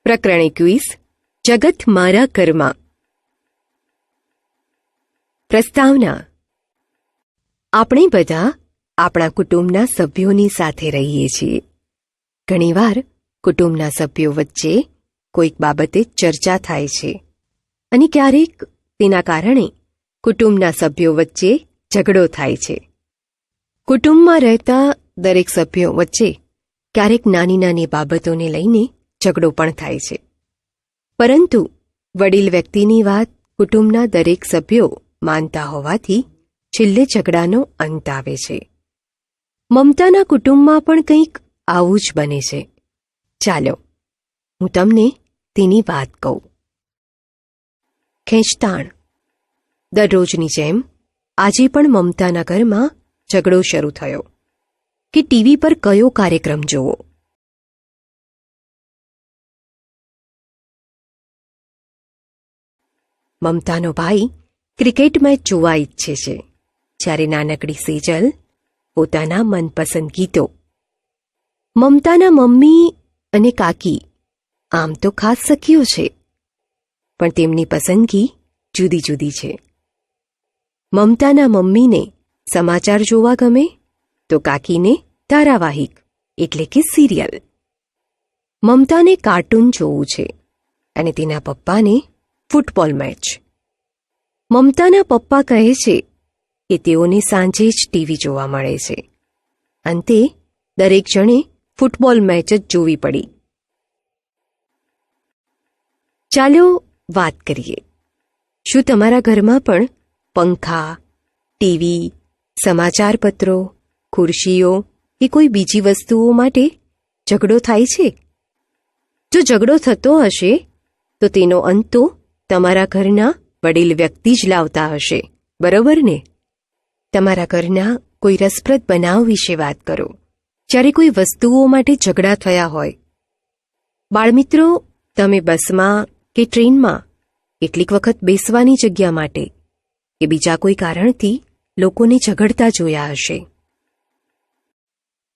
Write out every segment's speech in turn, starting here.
પ્રકરણ 21 જગત મારા ઘરમાં. પ્રસ્તાવના. આપણે બધા આપણા કુટુંબના સભ્યોની સાથે રહીએ છીએ. ઘણીવાર કુટુંબના સભ્યો વચ્ચે કોઈક બાબતે ચર્ચા થાય છે અને ક્યારેક તેના કારણે કુટુંબના સભ્યો વચ્ચે ઝઘડો થાય છે. કુટુંબમાં રહેતા દરેક સભ્યો વચ્ચે ક્યારેક નાની નાની બાબતોને લઈને ઝઘડો પણ થાય છે. પરંતુ વડીલ વ્યક્તિની વાત કુટુંબના દરેક સભ્યો માનતા હોવાથી છેલ્લે ઝઘડાનો અંત આવે છે. મમતાના કુટુંબમાં પણ કંઈક આવું જ બને છે. ચાલો હું તમને તેની વાત કહું. ખેંચતાણ. દરરોજની જેમ આજે પણ મમતાના ઘરમાં ઝઘડો શરૂ થયો કે ટીવી પર કયો કાર્યક્રમ જોવો. મમતાનો ભાઈ ક્રિકેટ મેચ જોવા ઈચ્છે છે, જ્યારે નાનકડી સેજલ પોતાના મનપસંદ ગીતો. મમતાના મમ્મી અને કાકી આમ તો ખાસ સખીઓ છે, પણ તેમની પસંદગી જુદી જુદી છે. મમતાના મમ્મીને સમાચાર જોવા ગમે તો કાકીને ધારાવાહિક એટલે કે સિરિયલ. મમતાને કાર્ટૂન જોવું છે અને તેના પપ્પાને ફૂટબોલ મેચ. મમતાના પપ્પા કહે છે કે તેઓને સાંજે જ ટીવી જોવા મળે છે. અંતે દરેક જણે ફૂટબોલ મેચ જ જોવી પડી. ચાલો વાત કરીએ. શું તમારા ઘરમાં પણ પંખા, ટીવી, સમાચાર પત્રો, ખુરશીઓ કે કોઈ બીજી વસ્તુઓ માટે ઝઘડો થાય છે? જો ઝઘડો થતો હશે તો તેનો અંત તો તમારા ઘરના વડીલ વ્યક્તિ જ લાવતા હશે, બરોબર ને? તમારા ઘરના કોઈ રસપ્રદ બનાવ વિશે વાત કરો જ્યારે કોઈ વસ્તુઓ માટે ઝઘડા થયા હોય. બાળમિત્રો, તમે બસમાં કે ટ્રેનમાં કેટલીક વખત બેસવાની જગ્યા માટે કે બીજા કોઈ કારણથી લોકોને ઝઘડતા જોયા હશે.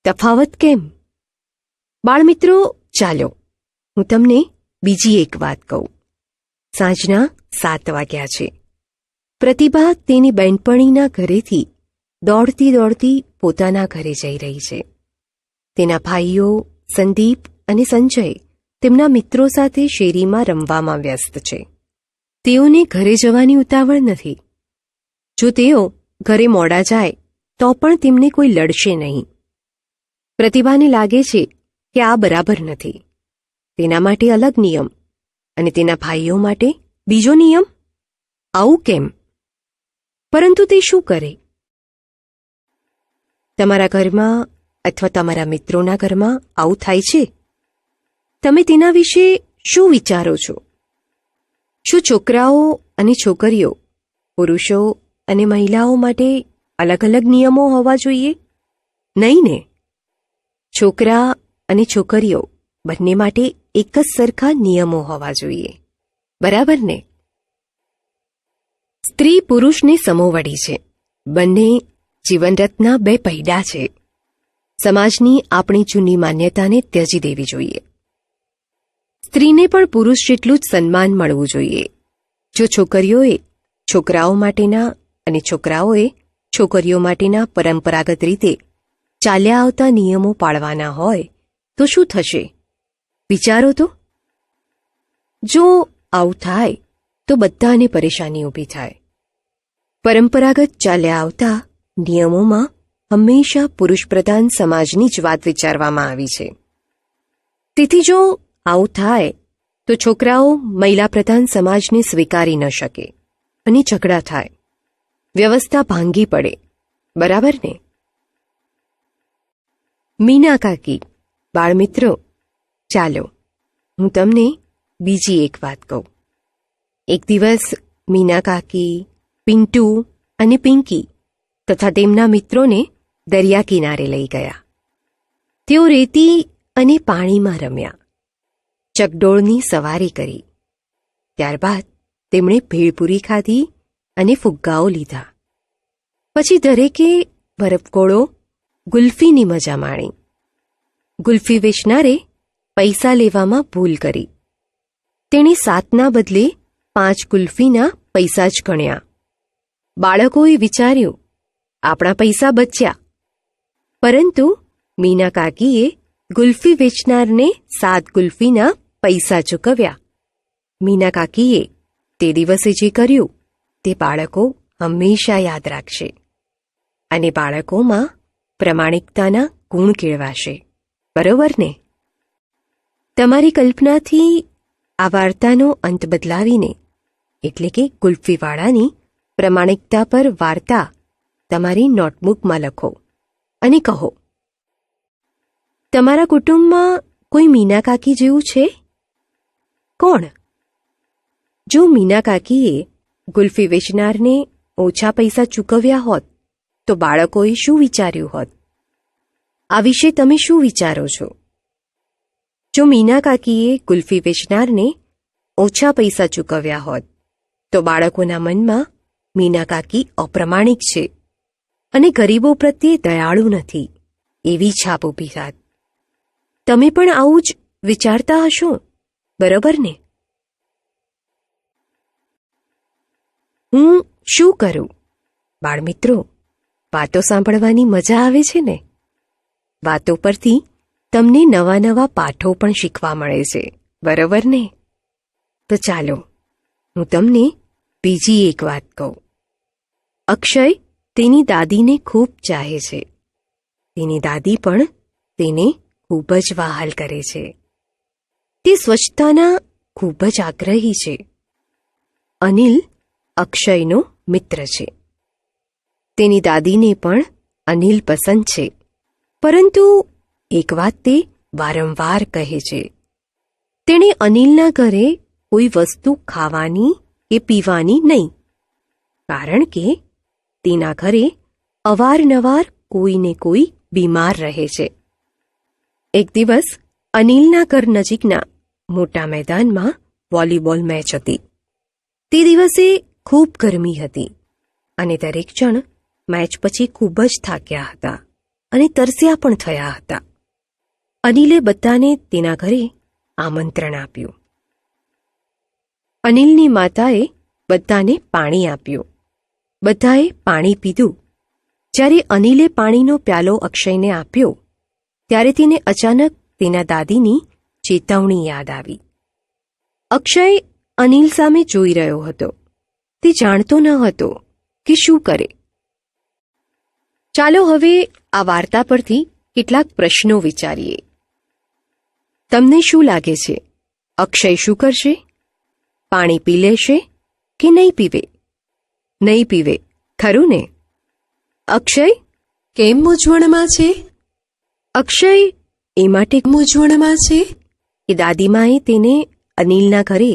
તફાવત કેમ? બાળમિત્રો, ચાલો હું તમને બીજી એક વાત કહું. સાંજના 7 વાગ્યા છે. પ્રતિભા તેની બહેનપણીના ઘરેથી દોડતી દોડતી પોતાના ઘરે જઈ રહી છે. તેના ભાઈઓ સંદીપ અને સંજય તેમના મિત્રો સાથે શેરીમાં રમવામાં વ્યસ્ત છે. તેઓને ઘરે જવાની ઉતાવળ નથી. જો તેઓ ઘરે મોડા જાય તો પણ તેમને કોઈ લડશે નહીં. પ્રતિભાને લાગે છે કે આ બરાબર નથી. તેના માટે અલગ નિયમ અને તેના ભાઈઓ માટે બીજો નિયમ. આવું કેમ? પરંતુ તે શું કરે? તમારા ઘરમાં અથવા તમારા મિત્રોના ઘરમાં આવું થાય છે? તમે તેના વિશે શું વિચારો છો? શું છોકરાઓ અને છોકરીઓ, પુરુષો અને મહિલાઓ માટે અલગ અલગ નિયમો હોવા જોઈએ? નહીં ને? છોકરા અને છોકરીઓ બંને માટે એક જ સરખા નિયમો હોવા જોઈએ, બરાબર ને? સ્ત્રી પુરુષને સમોવડી છે. બંને જીવનરથના 2 પૈડા છે. સમાજની આપણી જૂની માન્યતાને ત્યજી દેવી જોઈએ. સ્ત્રીને પણ પુરુષ જેટલું જ સન્માન મળવું જોઈએ. જો છોકરીઓએ છોકરાઓ માટેના અને છોકરાઓએ છોકરીઓ માટેના પરંપરાગત રીતે ચાલ્યા આવતા નિયમો પાળવાના હોય તો શું થશે? વિચારો તો. જો આવું થાય તો બધાને પરેશાની ઊભી થાય. પરંપરાગત ચાલ્યા આવતા નિયમોમાં હંમેશા પુરુષ પ્રધાન સમાજની જ વાત વિચારવામાં આવી છે. તેથી જો આવું થાય તો છોકરાઓ મહિલા પ્રધાન સમાજને સ્વીકારી ન શકે અને ઝઘડા થાય. વ્યવસ્થા ભાંગી પડે, બરાબર ને? મીના કાકી. બાળમિત્રો, ચાલો હું તમને બીજી એક વાત કહું. એક દિવસ મીના કાકી, પિન્ટુ અને પિંકી તથા તેમના મિત્રોને દરિયા કિનારે લઈ ગયા. તેઓ રેતી અને પાણીમાં રમ્યા, ચકડોળની સવારી કરી. ત્યારબાદ તેમણે ભેળપૂરી ખાધી અને ફુગ્ગાઓ લીધા. પછી દરેકે બરફગોળો, ગુલ્ફીની મજા માણી. ગુલ્ફી વેચનારે પૈસા લેવામાં ભૂલ કરી તેણે 7ના બદલે 5 ગુલ્ફીના પૈસા જ ગણ્યા. બાળકોએ વિચાર્યું, આપણા પૈસા બચ્યા. પરંતુ મીના કાકીએ ગુલ્ફી વેચનારને 7 ગુલ્ફીના પૈસા ચૂકવ્યા. મીના કાકીએ તે દિવસે જે કર્યું તે બાળકો હંમેશા યાદ રાખશે અને બાળકોમાં પ્રમાણિકતાના ગુણ કેળવાશે. બરોબર ને? તમારી કલ્પનાથી આ વાર્તાનો અંત બદલાવીને, એટલે કે ગુલ્ફીવાળાની પ્રમાણિકતા પર વાર્તા તમારી નોટબુકમાં લખો અને કહો, તમારા કુટુંબમાં કોઈ મીના કાકી જેવું છે? કોણ? જો મીના કાકીએ ગુલ્ફી વેચનારને ઓછા પૈસા ચૂકવ્યા હોત તો બાળકોએ શું વિચાર્યું હોત? આ વિશે તમે શું વિચારો છો? જો મીના કાકીએ ગુલ્ફી વેચનારને ઓછા પૈસા ચૂકવ્યા હોત તો બાળકોના મનમાં મીના કાકી અપ્રમાણિક છે અને ગરીબો પ્રત્યે દયાળુ નથી એવી છાપ ઊભી થાત. તમે પણ આવું જ વિચારતા હશો, બરોબર ને? હું શું કરું? બાળમિત્રો, વાતો સાંભળવાની મજા આવે છે ને? વાતો પરથી તમને નવા નવા પાઠો પણ શીખવા મળે છે, બરોબર ને? તો ચાલો હું તમને બીજી એક વાત કહું. અક્ષય તેની દાદીને ખૂબ ચાહે છે. તેની દાદી પણ તેને ખૂબ જ વહાલ કરે છે. તે સ્વચ્છતાના ખૂબ જ આગ્રહી છે. અનિલ અક્ષયનો મિત્ર છે. તેની દાદીને પણ અનિલ પસંદ છે. પરંતુ એક વાત તે વારંવાર કહે છે. તેણે અનિલના ઘરે કોઈ વસ્તુ ખાવાની કે પીવાની નહીં, કારણ કે તેના ઘરે અવારનવાર કોઈને કોઈ બીમાર રહે છે. એક દિવસ અનિલના ઘર નજીકના મોટા મેદાનમાં વોલીબોલ મેચ હતી. તે દિવસે ખૂબ ગરમી હતી અને દરેક જણ મેચ પછી ખૂબ જ થાક્યા હતા અને તરસ્યા પણ થયા હતા. અનિલે બધાને તેના ઘરે આમંત્રણ આપ્યું. અનિલની માતાએ બધાને પાણી આપ્યું. બધાએ પાણી પીધું. જ્યારે અનિલે પાણીનો પ્યાલો અક્ષયને આપ્યો ત્યારે તેને અચાનક તેના દાદીની ચેતવણી યાદ આવી. અક્ષય અનિલ સામે જોઈ રહ્યો હતો. તે જાણતો ન હતો કે શું કરે. ચાલો હવે આ વાર્તા પરથી કેટલાક પ્રશ્નો વિચારીએ. તમને શું લાગે છે? અક્ષય શું કરશે? પાણી પી લેશે કે નહીં પીવે? નહીં પીવે, ખરું ને? અક્ષય કેમ મૂંઝવણમાં છે? અક્ષય એ માટે મૂંઝવણમાં છે કે દાદીમાએ તેને અનિલના ઘરે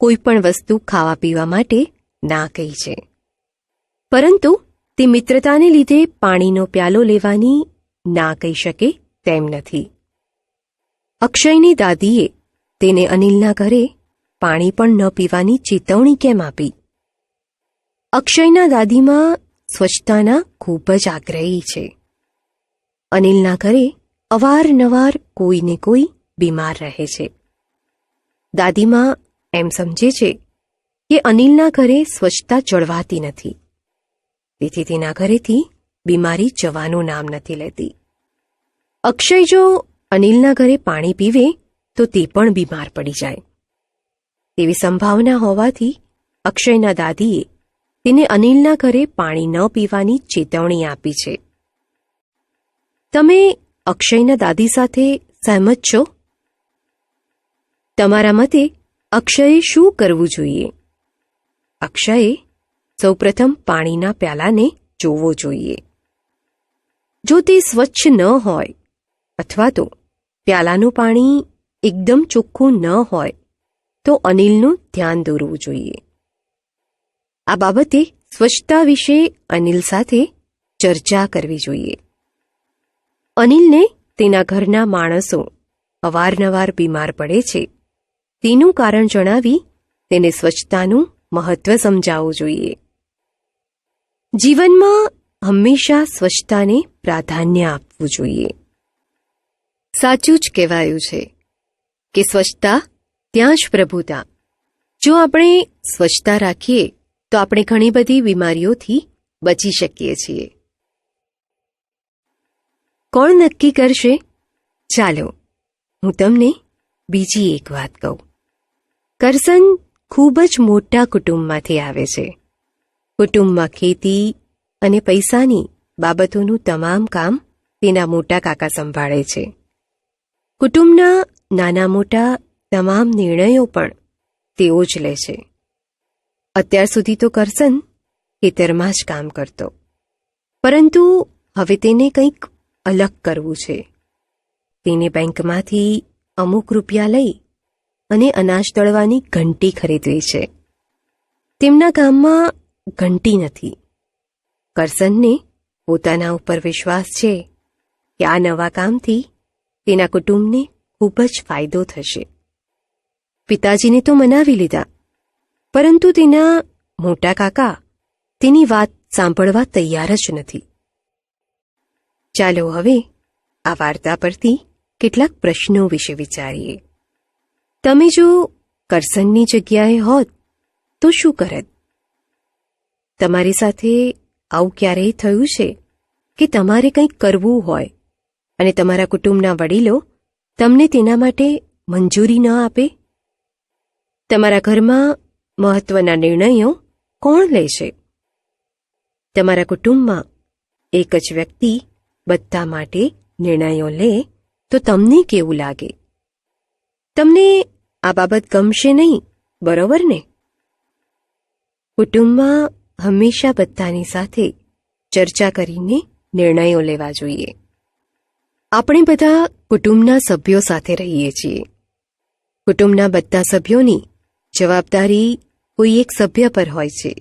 કોઈ પણ વસ્તુ ખાવા પીવા માટે ના કહી છે. પરંતુ તે મિત્રતાને લીધે પાણીનો પ્યાલો લેવાની ના કહી શકે તેમ નથી. અક્ષયની દાદીએ તેને અનિલના ઘરે પાણી પણ ન પીવાની ચેતવણી કેમ આપી? અક્ષયના દાદીમાં સ્વચ્છતાના ખૂબ જ આગ્રહી છે. અનિલના ઘરે અવારનવાર કોઈને કોઈ બીમાર રહે છે. દાદીમા એમ સમજે છે કે અનિલના ઘરે સ્વચ્છતા જળવાતી નથી, તેથી તેના ઘરેથી બીમારી જવાનું નામ નથી લેતી. અક્ષય જો અનિલના ઘરે પાણી પીવે તો તે પણ બીમાર પડી જાય તેવી સંભાવના હોવાથી અક્ષયના દાદીએ તેને અનિલના ઘરે પાણી ન પીવાની ચેતવણી આપી છે. તમે અક્ષયના દાદી સાથે સહેમત છો? તમારા મતે અક્ષયે શું કરવું જોઈએ? અક્ષયે સૌપ્રથમ પાણીના પ્યાલાને જોવો જોઈએ. જો તે સ્વચ્છ ન હોય અથવા તો પ્યાલાનું પાણી એકદમ ચોખ્ખું ન હોય તો અનિલનું ધ્યાન દોરવું જોઈએ. આ બાબતે સ્વચ્છતા વિશે અનિલ સાથે ચર્ચા કરવી જોઈએ. અનિલને તેના ઘરના માણસો અવારનવાર બીમાર પડે છે તેનું કારણ જણાવી તેને સ્વચ્છતાનું મહત્વ સમજાવવું જોઈએ. જીવનમાં હંમેશા સ્વચ્છતાને પ્રાધાન્ય આપવું જોઈએ. સાચું જ કહેવાયું છે કે સ્વચ્છતા ત્યાં જ પ્રભુતા. જો આપણે સ્વચ્છતા રાખીએ તો આપણે ઘણી બધી બીમારીઓથી બચી શકીએ છીએ. કોણ નક્કી કરશે? ચાલો હું તમને બીજી એક વાત કહું. કરસન ખૂબ જ મોટા કુટુંબમાંથી આવે છે. કુટુંબમાં ખેતી અને પૈસાની બાબતોનું તમામ કામ તેના મોટા કાકા સંભાળે છે. કુટુંબના નાના મોટા તમામ નિર્ણયો પણ તેઓ જ લે છે. અત્યાર સુધી તો કરસન ખેતરમાં જ કામ કરતો, પરંતુ હવે તેને કંઈક અલગ કરવું છે. તેને બેંકમાંથી અમુક રૂપિયા લઈ અને અનાજ દળવાની ઘંટી ખરીદવી છે. તેમના ગામમાં ઘંટી નથી. કરસનને પોતાના ઉપર વિશ્વાસ છે કે આ નવા કામથી તેના કુટુંબને ખૂબ જ ફાયદો થશે. પિતાજીને તો મનાવી લીધા, પરંતુ તેના મોટા કાકા તેની વાત સાંભળવા તૈયાર જ નથી. ચાલો હવે આ વાર્તા પરથી કેટલાક પ્રશ્નો વિશે વિચારીએ. તમે જો કરસનની જગ્યાએ હોત તો શું કરત? તમારી સાથે આવું ક્યારેય થયું છે કે તમારે કંઈક કરવું હોય અને તમારા કુટુંબના વડીલો તમને તેના માટે મંજૂરી ન આપે? તમારા ઘરમાં મહત્વના નિર્ણયો કોણ લે છે? તમારા કુટુંબમાં એક જ વ્યક્તિ બધા માટે નિર્ણયો લે તો તમને કેવું લાગે? તમને આ બાબત ગમશે નહીં, બરોબર ને? કુટુંબમાં હંમેશા બધાની સાથે ચર્ચા કરીને નિર્ણયો લેવા જોઈએ. આપણે બધા કુટુંબના સભ્યો સાથે રહીએ છીએ. કુટુંબના બધા સભ્યોની જવાબદારી કોઈ એક સભ્ય પર હોય છે.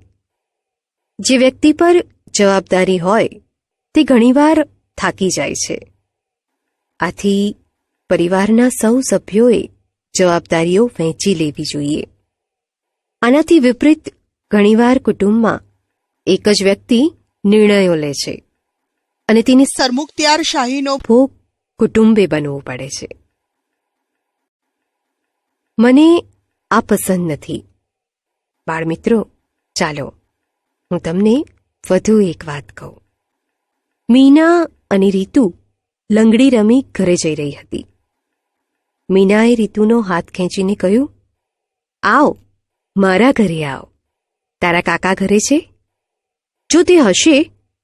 જે વ્યક્તિ પર જવાબદારી હોય તે ઘણીવાર થાકી જાય છે. આથી પરિવારના સૌ સભ્યોએ જવાબદારીઓ વહેંચી લેવી જોઈએ. આનાથી વિપરીત ઘણીવાર કુટુંબમાં એક જ વ્યક્તિ નિર્ણયો લે છે અને તેની સરમુખત્યારશાહીનો ભોગ કુટુંબે બનવું પડે છે. મને આ પસંદ નથી. બાળમિત્રો, ચાલો હું તમને વધુ એક વાત કહું. મીના અને રીતુ લંગડી રમી ઘરે જઈ રહી હતી. મીનાએ રીતુનો હાથ ખેંચીને કહ્યું, આવ, મારા ઘરે આવ. તારા કાકા ઘરે છે? જો તે હશે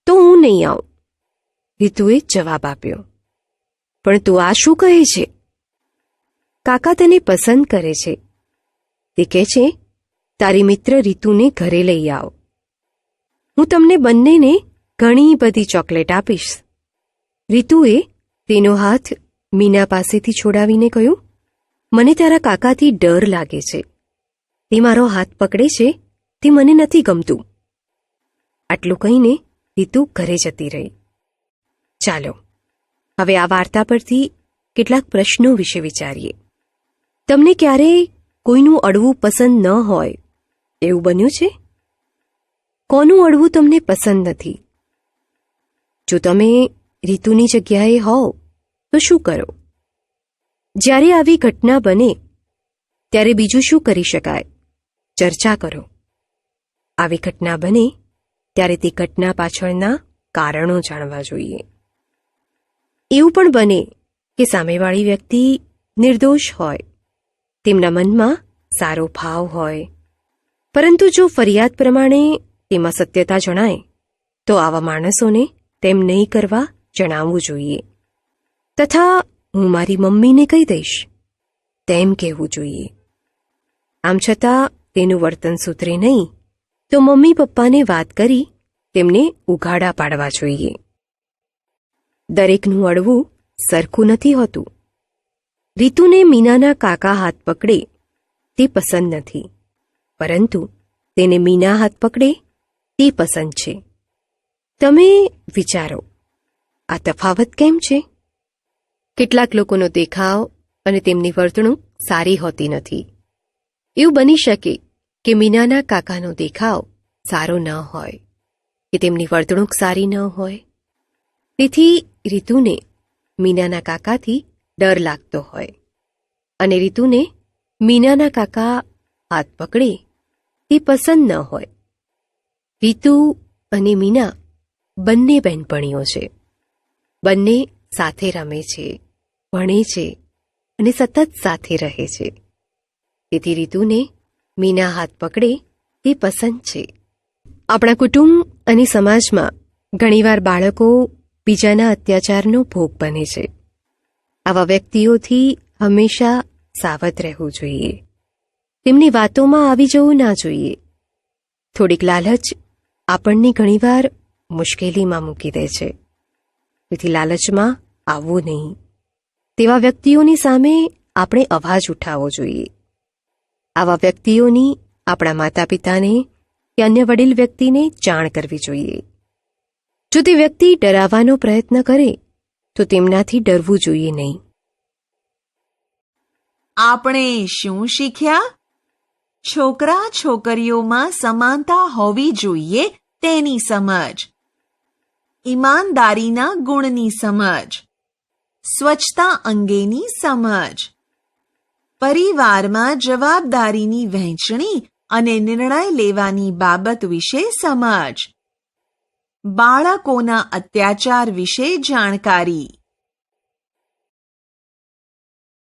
તો હું નહીં આવું. રીતુએ જવાબ આપ્યો, પણ તું આ શું કહે છે? કાકા તને પસંદ કરે છે. તે કહે છે તારી મિત્ર રીતુને ઘરે લઈ આવ. હું તમને બંનેને ઘણી બધી ચોકલેટ આપીશ. રીતુએ તેનો હાથ મીના પાસેથી છોડાવીને કહ્યું, મને તારા કાકાથી ડર લાગે છે. તે મારો હાથ પકડે છે તે મને નથી ગમતું. આટલું કહીને રીતુ ઘરે જતી રહી. ચાલો હવે આ વાર્તા પરથી કેટલાક પ્રશ્નો વિશે વિચારીએ. તમને ક્યારેય કોઈનું અડવું પસંદ ન હોય એવું બન્યું છે? કોનું અડવું તમને પસંદ નથી? જો તમે રીતુની જગ્યાએ હોવ તો શું કરો? જ્યારે આવી ઘટના બને ત્યારે બીજું શું કરી શકાય? ચર્ચા કરો. આવી ઘટના બને ત્યારે તે ઘટના પાછળના કારણો જાણવા જોઈએ. એવું પણ બને કે સામેવાળી વ્યક્તિ નિર્દોષ હોય, તેમના મનમાં સારો ભાવ હોય, પરંતુ જો ફરિયાદ પ્રમાણે તેમાં સત્યતા જણાય તો આવા માણસોને તેમ નહીં કરવા જણાવવું જોઈએ. તથા હું મારી મમ્મીને કહી દઈશ તેમ કહેવું જોઈએ. આમ છતાં તેનું વર્તન સુધરે નહીં તો મમ્મી પપ્પાને વાત કરી તેમને ઉઘાડા પાડવા જોઈએ. દરેકનું અડવું સરખું નથી હોતું. રીતુને મીનાના કાકા હાથ પકડે તે પસંદ નથી, પરંતુ તેને મીના હાથ પકડે તે પસંદ છે. તમે વિચારો, આ તફાવત કેમ છે? કેટલાક લોકોનો દેખાવ અને તેમની વર્તણૂક સારી હોતી નથી. એવું બની શકે કે મીનાના કાકાનો દેખાવ સારો ન હોય કે તેમની વર્તણૂક સારી ન હોય. તેથી રીતુને મીનાના કાકાથી ડર લાગતો હોય અને રીતુને મીનાના કાકા હાથ પકડે તે પસંદ ન હોય. રીતુ અને મીના બંને બહેનપણીઓ છે. બંને સાથે રમે છે, ભણે છે અને સતત સાથે રહે છે. તેથી રીતુને મીના હાથ પકડે તે પસંદ છે. આપણા કુટુંબ અને સમાજમાં ઘણીવાર બાળકો બીજાના અત્યાચારનો ભોગ બને છે. આવા વ્યક્તિઓથી હંમેશા સાવધ રહેવું જોઈએ. તેમની વાતોમાં આવી જવું ના જોઈએ. થોડીક લાલચ આપણને ઘણીવાર મુશ્કેલીમાં મૂકી દે છે. તેથી લાલચમાં આવવું નહીં. તેવા વ્યક્તિઓની સામે આપણે અવાજ ઉઠાવવો જોઈએ. આવા વ્યક્તિઓની આપણા માતા પિતાને કે અન્ય વડીલ વ્યક્તિને જાણ કરવી જોઈએ. જો તે વ્યક્તિ ડરાવવાનો પ્રયત્ન કરે તો તેમનાથી ડરવું જોઈએ નહીં. આપણે શું શીખ્યા? છોકરા છોકરીઓમાં સમાનતા હોવી જોઈએ તેની સમજ, ઈમાનદારીના ગુણની સમજ, સ્વચ્છતા અંગેની સમજ, પરિવારમાં જવાબદારીની વહેંચણી અને નિર્ણય લેવાની બાબત વિશે સમજ, બાળકોના અત્યાચાર વિશે જાણકારી.